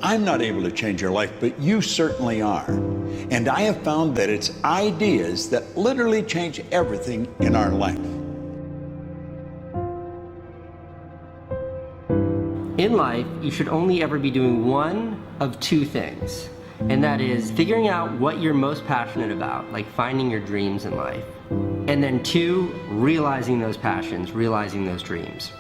I'm not able to change your life, but you certainly are. And I have found that it's ideas that literally change everything in our life. In life, you should only ever be doing one of two things, and that is figuring out what you're most passionate about, like finding your dreams in life. And then two, realizing those passions, realizing those dreams.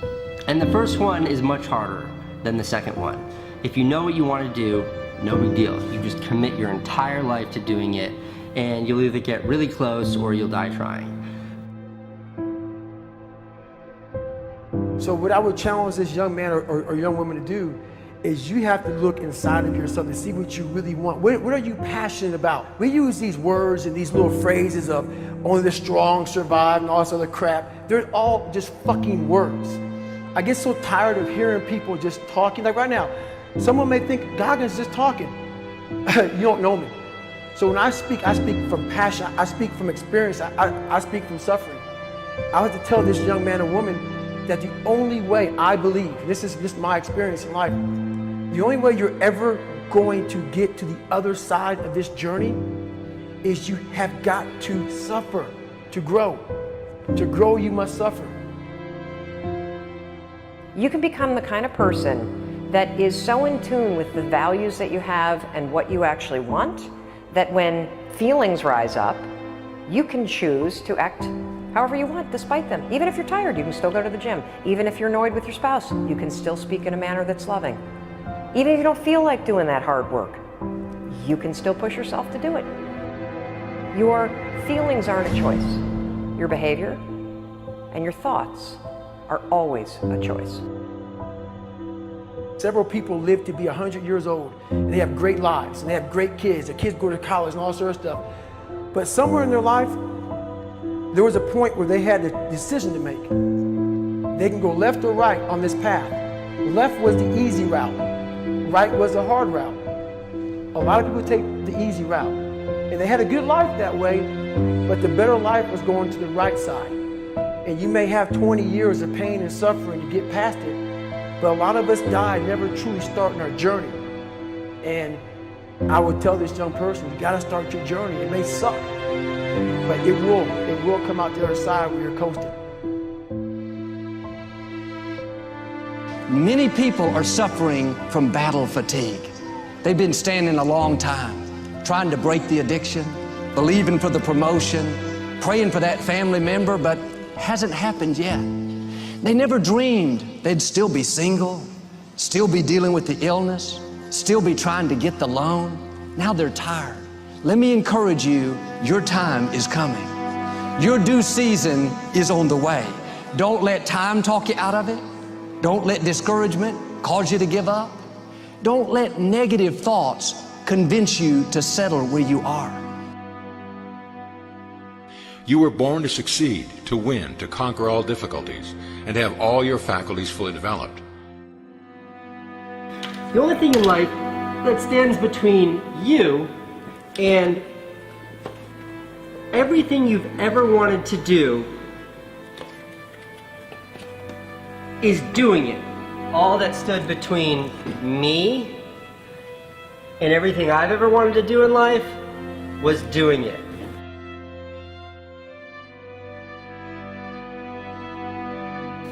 And the first one is much harder than the second one. If you know what you want to do, no big deal. You just commit your entire life to doing it, and you'll either get really close or you'll die trying. So what I would challenge this young man or young woman to do is you have to look inside of yourself and see what you really want. What are you passionate about? We use these words and these little phrases of only the strong survive and all this other crap. They're all just fucking words. I get so tired of hearing people just talking. Like right now, someone may think Goggins is just talking. You don't know me. So when I speak from passion. I speak from experience. I speak from suffering. I have to tell this young man or woman that the only way I believe, this is my experience in life, the only way you're ever going to get to the other side of this journey is you have got to suffer to grow. To grow, you must suffer. You can become the kind of person that is so in tune with the values that you have and what you actually want, that when feelings rise up, you can choose to act however you want despite them. Even if you're tired, you can still go to the gym. Even if you're annoyed with your spouse, you can still speak in a manner that's loving. Even if you don't feel like doing that hard work, you can still push yourself to do it. Your feelings aren't a choice. Your behavior and your thoughts are always a choice. Several people live to be 100 years old, and they have great lives, and they have great kids. Their kids go to college and all sorts of stuff. But somewhere in their life, there was a point where they had a decision to make. They can go left or right on this path. Left was the easy route. Right was the hard route. A lot of people take the easy route. And they had a good life that way, but the better life was going to the right side. And you may have 20 years of pain and suffering to get past it, but a lot of us die never truly starting our journey. And I would tell this young person, you gotta start your journey. It may suck, but it will come out the other side where you're coasting. Many people are suffering from battle fatigue. They've been standing a long time, trying to break the addiction, believing for the promotion, praying for that family member, but hasn't happened yet. They never dreamed they'd still be single, still be dealing with the illness, still be trying to get the loan. Now they're tired. Let me encourage you, your time is coming. Your due season is on the way. Don't let time talk you out of it. Don't let discouragement cause you to give up. Don't let negative thoughts convince you to settle where you are. You were born to succeed, to win, to conquer all difficulties, and to have all your faculties fully developed. The only thing in life that stands between you and everything you've ever wanted to do is doing it. All that stood between me and everything I've ever wanted to do in life was doing it.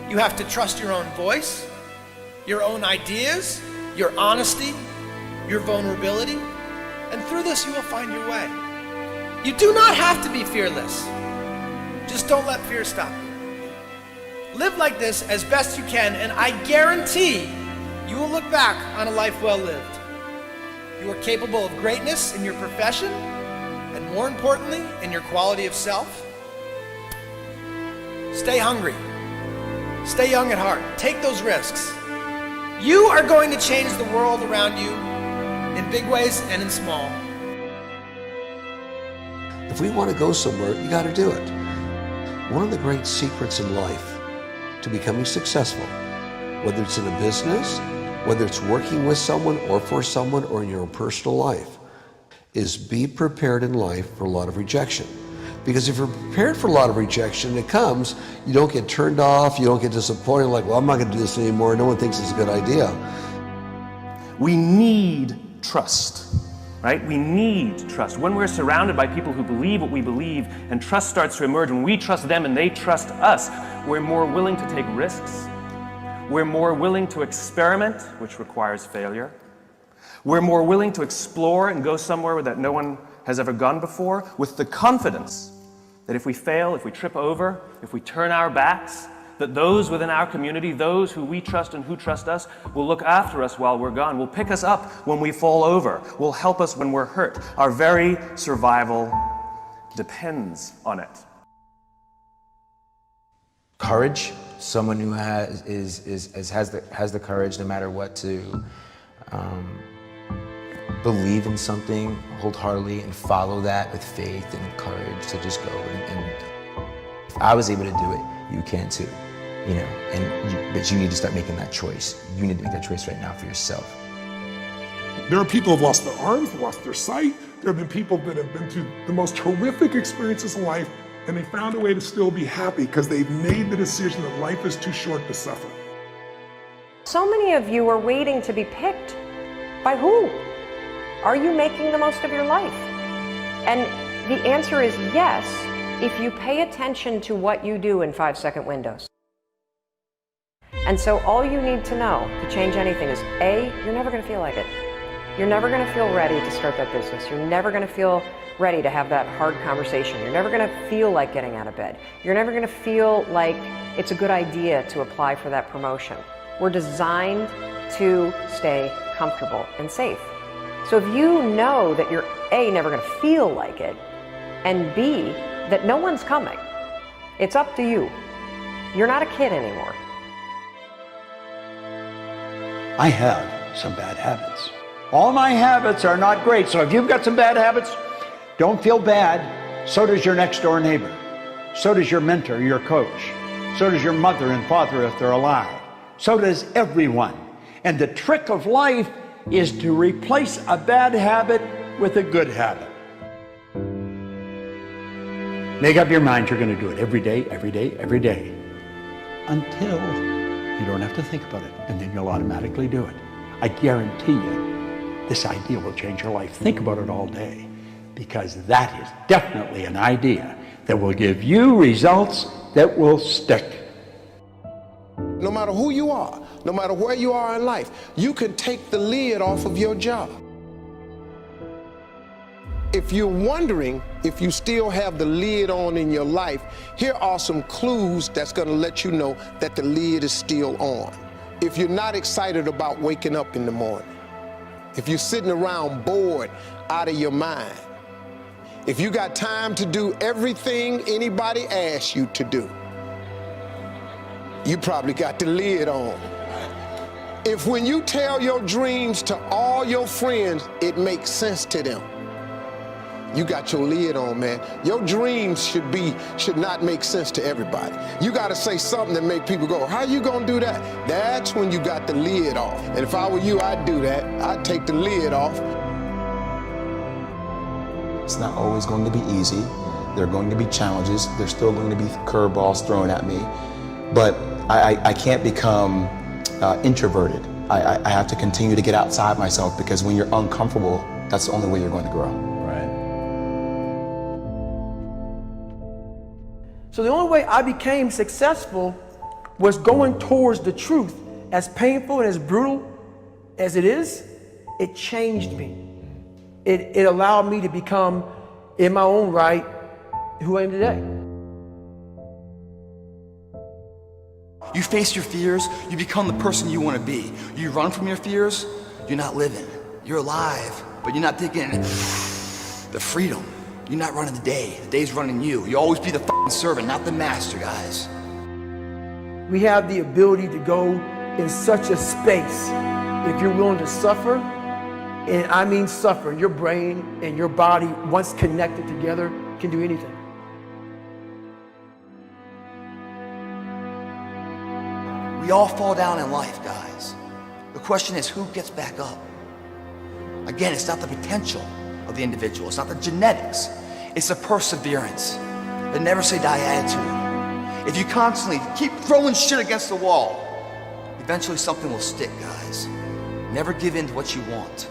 You have to trust your own voice, your own ideas, your honesty, your vulnerability, and through this you will find your way. You do not have to be fearless. Just don't let fear stop you. Live like this as best you can, and I guarantee you will look back on a life well lived. You are capable of greatness in your profession, and more importantly, in your quality of self. Stay hungry. Stay young at heart. Take those risks. You are going to change the world around you in big ways and in small. If we want to go somewhere, you got to do it. One of the great secrets in life to becoming successful, whether it's in a business, whether it's working with someone or for someone or in your own personal life, is be prepared in life for a lot of rejection. Because if you're prepared for a lot of rejection, it comes, you don't get turned off, you don't get disappointed, like, well, I'm not going to do this anymore, no one thinks it's a good idea. We need trust, right? We need trust. When we're surrounded by people who believe what we believe and trust starts to emerge, when we trust them and they trust us, we're more willing to take risks. We're more willing to experiment, which requires failure. We're more willing to explore and go somewhere that no one has ever gone before, with the confidence that if we fail, if we trip over, if we turn our backs, that those within our community, those who we trust and who trust us, will look after us while we're gone, will pick us up when we fall over, will help us when we're hurt. Our very survival depends on it. Courage, someone who has the courage no matter what to believe in something wholeheartedly and follow that with faith and courage to just go. And if I was able to do it, you can too, you know. But you need to start making that choice. You need to make that choice right now for yourself. There are people who have lost their arms, lost their sight. There have been people that have been through the most horrific experiences in life, and they found a way to still be happy because they've made the decision that life is too short to suffer. So many of you are waiting to be picked. By who? Are you making the most of your life? And the answer is yes, if you pay attention to what you do in 5-second windows. And so all you need to know to change anything is A, you're never going to feel like it. You're never going to feel ready to start that business. You're never going to feel ready to have that hard conversation. You're never going to feel like getting out of bed. You're never going to feel like it's a good idea to apply for that promotion. We're designed to stay comfortable and safe. So if you know that you're A, never going to feel like it, and B, that no one's coming, it's up to you. You're not a kid anymore. I have some bad habits. All my habits are not great, so if you've got some bad habits, don't feel bad. So does your next door neighbor. So does your mentor, your coach. So does your mother and father if they're alive. So does everyone. And the trick of life is to replace a bad habit with a good habit. Make up your mind you're going to do it every day, every day, every day, until you don't have to think about it, and then you'll automatically do it. I guarantee you, this idea will change your life. Think about it all day, because that is definitely an idea that will give you results that will stick. No matter who you are, no matter where you are in life, you can take the lid off of your job. If you're wondering if you still have the lid on in your life, here are some clues that's going to let you know that the lid is still on. If you're not excited about waking up in the morning, if you're sitting around bored out of your mind, if you got time to do everything anybody asks you to do, you probably got the lid on. If when you tell your dreams to all your friends, it makes sense to them, you got your lid on, man. Your dreams should not make sense to everybody. You got to say something that make people go, how you gonna do that? That's when you got the lid off. And if I were you, I'd do that. I'd take the lid off. It's not always going to be easy. There are going to be challenges. There's still going to be curveballs thrown at me. But I can't become introverted. I have to continue to get outside myself, because when you're uncomfortable, that's the only way you're going to grow. Right. So the only way I became successful was going towards the truth. As painful and as brutal as it is, it changed me. It allowed me to become, in my own right, who I am today. You face your fears, you become the person you want to be. You run from your fears, you're not living. You're alive, but you're not taking the freedom. You're not running the day. The day's running you. You always be the fucking servant, not the master, guys. We have the ability to go in such a space if you're willing to suffer, and I mean suffer. Your brain and your body, once connected together, can do anything. We all fall down in life, guys. The question is, who gets back up? Again, it's not the potential of the individual. It's not the genetics. It's the perseverance, the never say die attitude. If you constantly keep throwing shit against the wall, eventually something will stick, guys. Never give in to what you want.